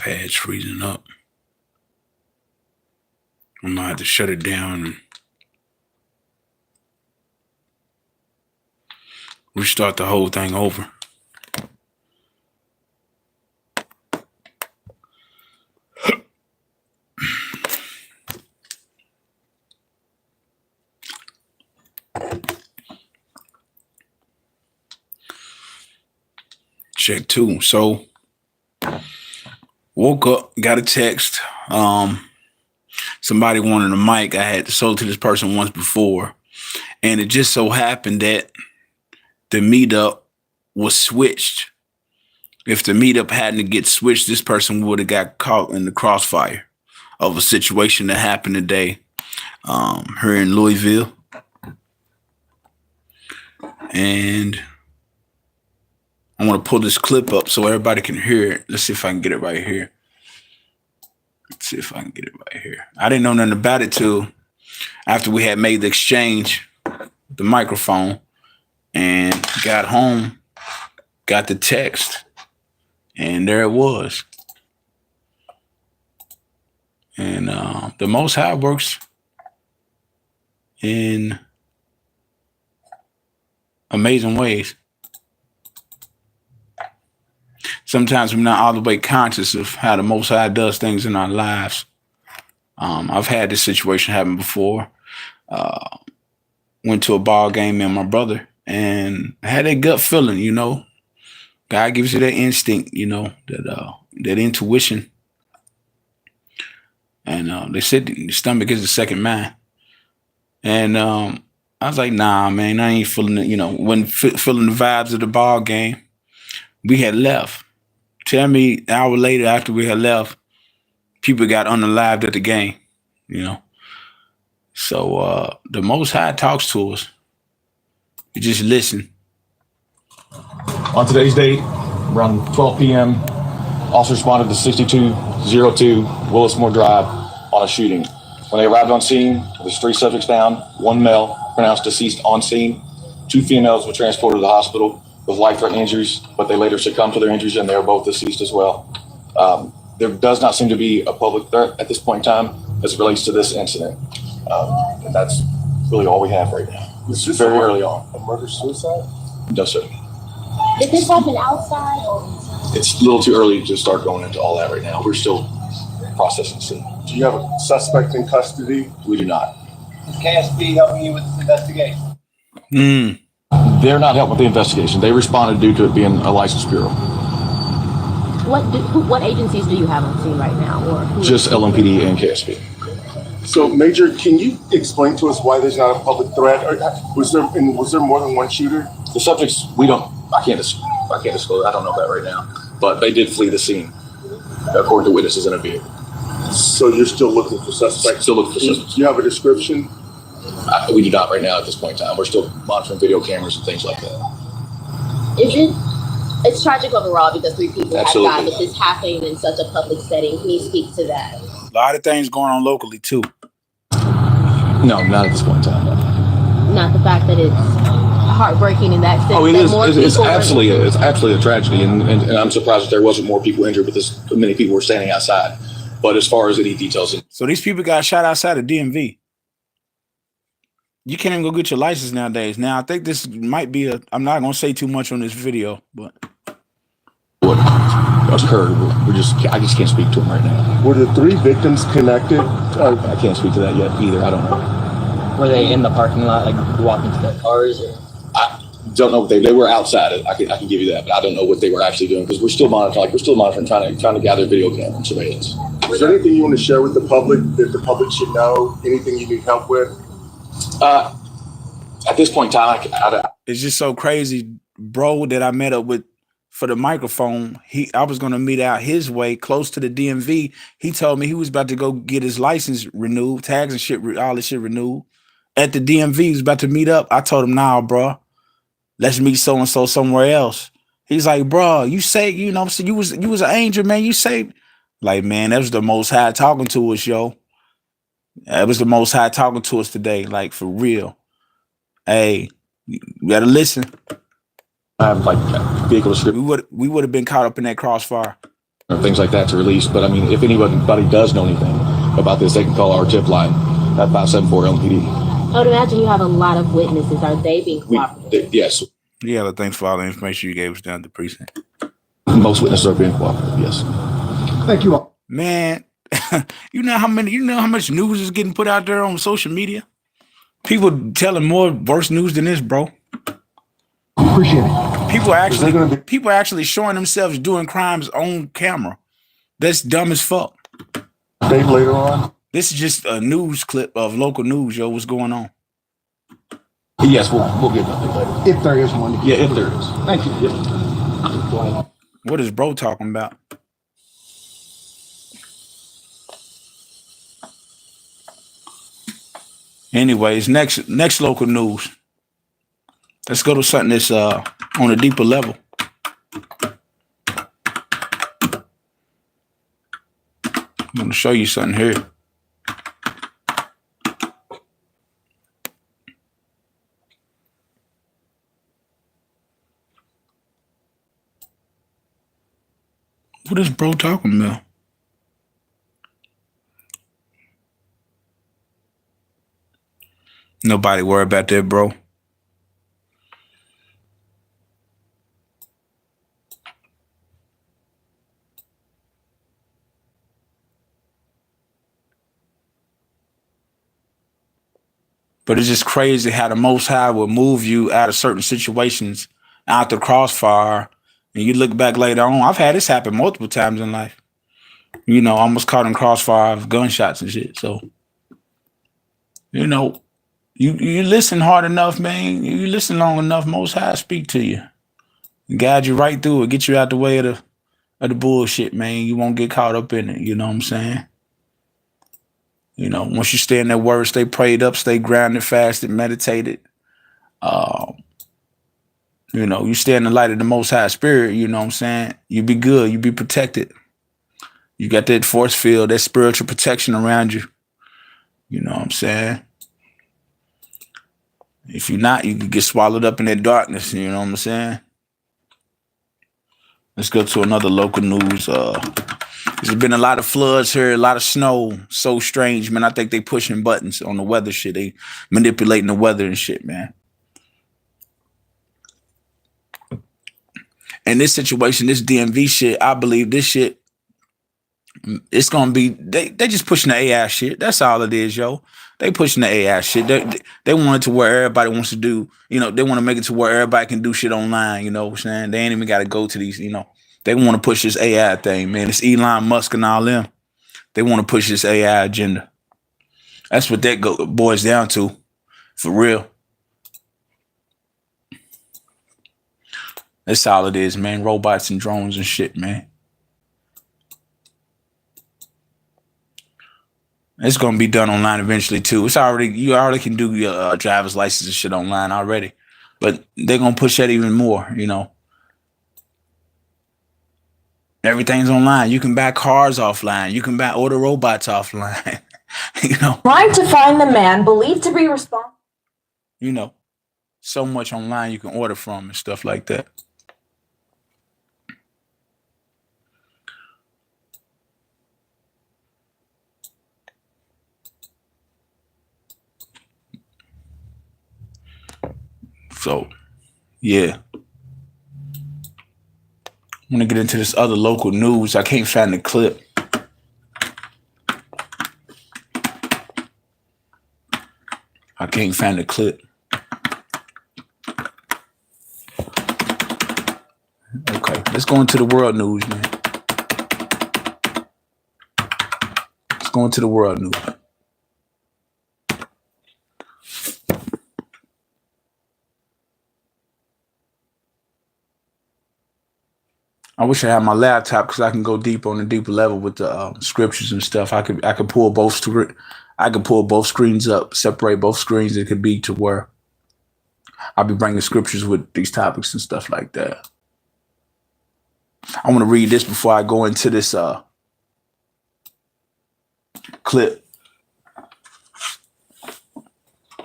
iPad's freezing up. I'm gonna have to shut it down and restart the whole thing over. Check 2. So woke up, got a text. Somebody wanted a mic. I had sold to this person once before, and it just so happened that the meetup was switched. If the meetup hadn't to get switched, this person would have got caught in the crossfire of a situation that happened today here in Louisville. And I want to pull this clip up so everybody can hear it. Let's see if I can get it right here. Let's see if I can get it right here. I didn't know nothing about it till after we had made the exchange, the microphone, and got home, got the text, and there it was. And the Most High works in amazing ways. Sometimes we're not all the way conscious of how the Most High does things in our lives. I've had this situation happen before. Went to a ball game, me and my brother, and I had that gut feeling, you know. God gives you that instinct, you know, that intuition. And they said the stomach is the second mind. And I was like, nah, man, I ain't feeling it, you know, wasn't feeling the vibes of the ball game. We had left. Tell me an hour later after we had left, people got unalived at the game, you know. So the Most High talks to us. You just listen. On today's date, around 12 p.m., officers responded to 6202 Willismore Drive on a shooting. When they arrived on scene, there's 3 subjects down, 1 male pronounced deceased on scene. 2 females were transported to the hospital with life-threatening injuries, but they later succumbed to their injuries and they are both deceased as well. There does not seem to be a public threat at this point in time as it relates to this incident. And that's really all we have right now. It's very early on. A murder-suicide? No, sir. Did this happen outside or? It's a little too early to start going into all that right now. We're still processing soon. Do you have a suspect in custody? We do not. Is KSB helping you with this investigation? They're not helping with the investigation. They responded due to it being a licensed bureau. What agencies do you have on scene right now? Or Just LMPD and KSB. So, Major, can you explain to us why there's not a public threat? Or was there more than one shooter? The subjects, I can't disclose. I don't know that right now. But they did flee the scene, according to witnesses in a vehicle. So you're still looking for suspects? Still looking for suspects. Do you have a description? We do not right now at this point in time. We're still monitoring video cameras and things like that. It's tragic overall because 3 people Absolutely. have died, but this happening in such a public setting. Can you speak to that? A lot of things going on locally too. No, not at this point in time. No. Not the fact that it's heartbreaking in that sense. Oh, it that is. more It's people absolutely a tragedy, and I'm surprised that there wasn't more people injured, but this many people were standing outside. But as far as any details, So these people got shot outside of DMV. You can't even go get your license nowadays. Now I think this might be I'm not gonna say too much on this video, but what occurred, I just can't speak to them right now. Were the 3 victims connected? I can't speak to that yet either. I don't know. Were they in the parking lot, like walking to their cars? Or? I don't know what they were outside. I can give you that, but I don't know what they were actually doing because we're still monitoring, trying to gather video camera and surveillance. Is there anything you want to share with the public that the public should know? Anything you need help with? At this point in time, it's just so crazy, bro, that I met up with for the microphone. I was gonna meet out his way close to the DMV. He told me he was about to go get his license renewed, tags and shit, all this shit renewed. At the DMV, he was about to meet up. I told him, nah, bro, let's meet so and so somewhere else. He's like, bro, you say, you know, so you was an angel, man. You say, like, man, that was the Most High talking to us, yo. That was the Most High talking to us today, like for real. Hey, you gotta listen. I have like vehicle description. We would have been caught up in that crossfire. or things like that to release. But I mean, if anybody does know anything about this, they can call our tip line at 574 LMPD. I would imagine you have a lot of witnesses. Are they being cooperative? Yes. Yeah, thanks for all the information you gave us down at the precinct. Most witnesses are being cooperative, yes. Thank you all. Man, you know how much news is getting put out there on social media? People telling more worse news than this, bro. Appreciate it. People are actually showing themselves doing crimes on camera. That's dumb as fuck. Date later on. This is just a news clip of local news, yo. What's going on? Yes, we'll get that later. If there is one. Yeah, if there is. Thank you. Yep. What is bro talking about? Anyways, next local news. Let's go to something that's on a deeper level. I'm going to show you something here. What is bro talking about? Nobody worry about that, bro. But it's just crazy how the Most High will move you out of certain situations, out the crossfire, and you look back later on. I've had this happen multiple times in life. You know, almost caught in crossfire of gunshots and shit. So, you know, you listen hard enough, man. You listen long enough, Most High speak to you, guide you right through it, get you out the way of the bullshit, man. You won't get caught up in it. You know what I'm saying? You know, once you stay in that word, stay prayed up, stay grounded, fasted, meditated. You know, you stay in the light of the Most High Spirit, you know what I'm saying? You be good, you be protected. You got that force field, that spiritual protection around you. You know what I'm saying? If you're not, you could get swallowed up in that darkness, you know what I'm saying? Let's go to another local news. There's been a lot of floods here, a lot of snow. So strange, man. I think they pushing buttons on the weather shit. They manipulating the weather and shit, man. And this situation, this DMV shit, I believe this shit, it's gonna be, they just pushing the AI shit. That's all it is, yo. They pushing the AI shit. They want it to where everybody wants to do, you know, they want to make it to where everybody can do shit online, you know what I'm saying? They ain't even got to go to these, you know. They want to push this AI thing, man. It's Elon Musk and all them. They want to push this AI agenda. That's what that boils down to, for real. That's all it is, man. Robots and drones and shit, man. It's gonna be done online eventually too. You already can do your driver's license and shit online already, but they're gonna push that even more. You know, everything's online. You can buy cars offline. You can order robots offline. You know, Trying to find the man believed to be responsible. you know, so much online you can order from and stuff like that. So, yeah. I want to get into this other local news. I can't find the clip. Okay, let's go into the world news, man. Let's go into the world news. I wish I had my laptop because I can go deep on a deeper level with the scriptures and stuff. I could pull both screens up, separate both screens. It could be to where I'll be bringing scriptures with these topics and stuff like that. I want to read this before I go into this clip.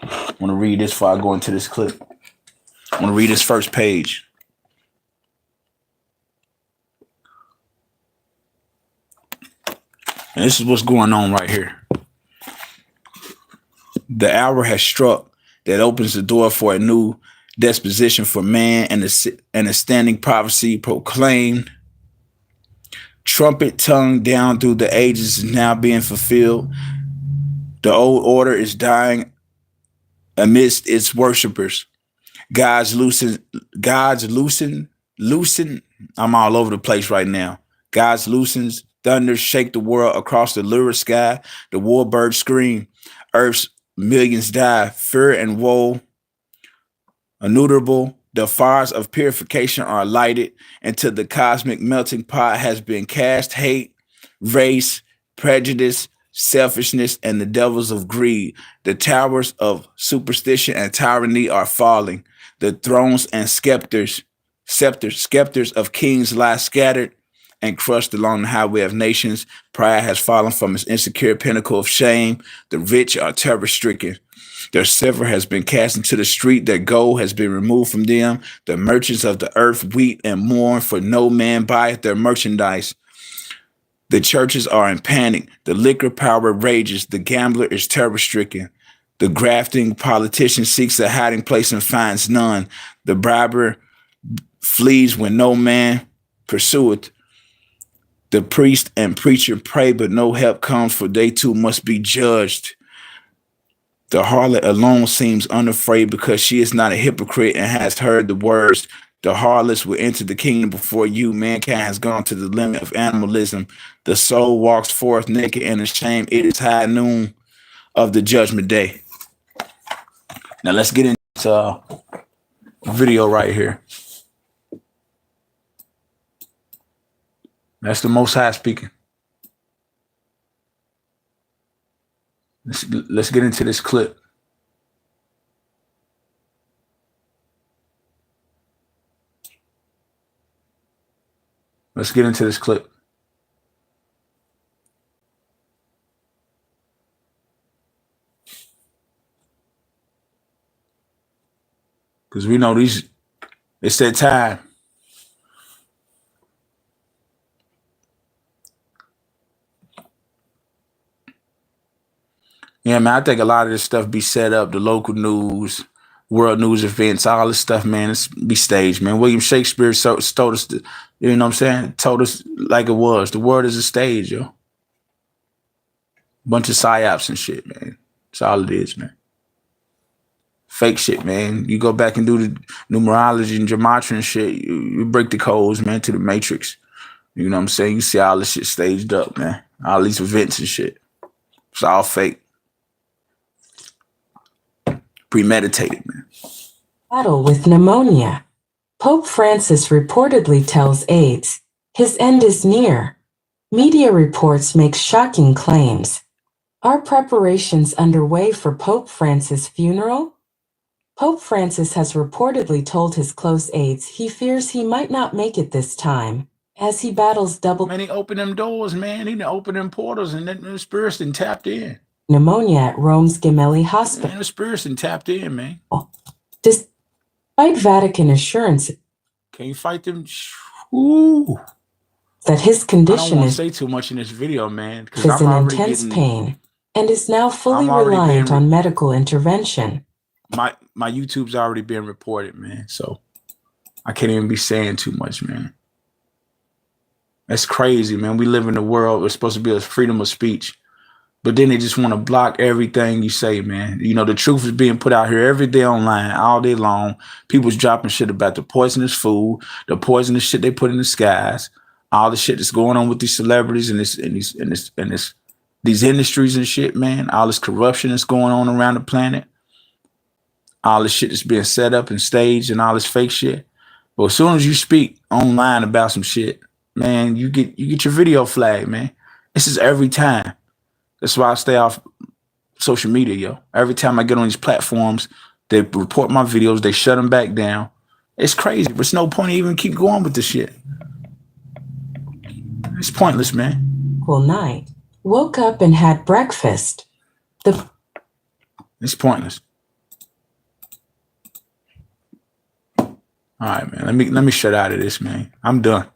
I want to read this before I go into this clip. I want to read this first page. And this is what's going on right here. The hour has struck that opens the door for a new disposition for man, and a standing prophecy proclaimed, trumpet tongue down through the ages is now being fulfilled. The old order is dying amidst its worshipers. God's loosen. I'm all over the place right now. God's loosens, thunders shake the world across the lurid sky. The warbirds scream. Earth's millions die. Fear and woe, innumerable. The fires of purification are lighted until the cosmic melting pot has been cast. Hate, race, prejudice, selfishness, and the devils of greed. The towers of superstition and tyranny are falling. The thrones and scepters of kings lie scattered and crushed along the highway of nations. Pride has fallen from its insecure pinnacle of shame. The rich are terror-stricken. Their silver has been cast into the street. Their gold has been removed from them. The merchants of the earth weep and mourn, for no man buyeth their merchandise. The churches are in panic. The liquor power rages. The gambler is terror-stricken. The grafting politician seeks a hiding place and finds none. The briber flees when no man pursueth. The priest and preacher pray, but no help comes, for they too must be judged. The harlot alone seems unafraid because she is not a hypocrite and has heard the words. The harlots will enter the kingdom before you. Mankind has gone to the limit of animalism. The soul walks forth naked and ashamed. It is high noon of the judgment day. Now let's get into a video right here. That's the Most High speaking. Let's get into this clip. Let's get into this clip. Because we know it's that time. Yeah, man, I think a lot of this stuff be set up, the local news, world news events, all this stuff, man, it's be staged, man. William Shakespeare told us, you know what I'm saying? Told us like it was. The world is a stage, yo. Bunch of psyops and shit, man. That's all it is, man. Fake shit, man. You go back and do the numerology and gematria and shit, you break the codes, man, to the matrix. You know what I'm saying? You see all this shit staged up, man. All these events and shit. It's all fake. Premeditated, man. Battle with pneumonia. Pope Francis reportedly tells aides his end is near. Media reports make shocking claims. Are preparations underway for Pope Francis' funeral? Pope Francis has reportedly told his close aides he fears he might not make it this time as he battles double. Man, he opened them doors, man. He done opened them portals, and then the spirits done tapped in. Pneumonia at Rome's Gemelli Hospital. Man, the spirits done tapped in, man. Despite Vatican assurances, Can you fight them? Ooh. that his I don't condition want to is say too much in this video, man, because in I'm already intense getting pain and is now fully I'm already reliant being- on medical intervention. my YouTube's already been reported, man. So I can't even be saying too much, man. That's crazy, man. We live in a world where it's supposed to be a freedom of speech, but then they just want to block everything you say, man. You know, the truth is being put out here every day online, all day long. People's dropping shit about the poisonous food, the poisonous shit they put in the skies, all the shit that's going on with these celebrities and these industries and shit, man. All this corruption that's going on around the planet. All this shit that's being set up and staged and all this fake shit. But as soon as you speak online about some shit, man, you get your video flagged, man. This is every time. That's why I stay off social media, yo. Every time I get on these platforms, they report my videos, they shut them back down. It's crazy, but it's no point even keep going with this shit. It's pointless, man. Well, night. Woke up and had breakfast. It's pointless. All right, man. Let me shut out of this, man. I'm done.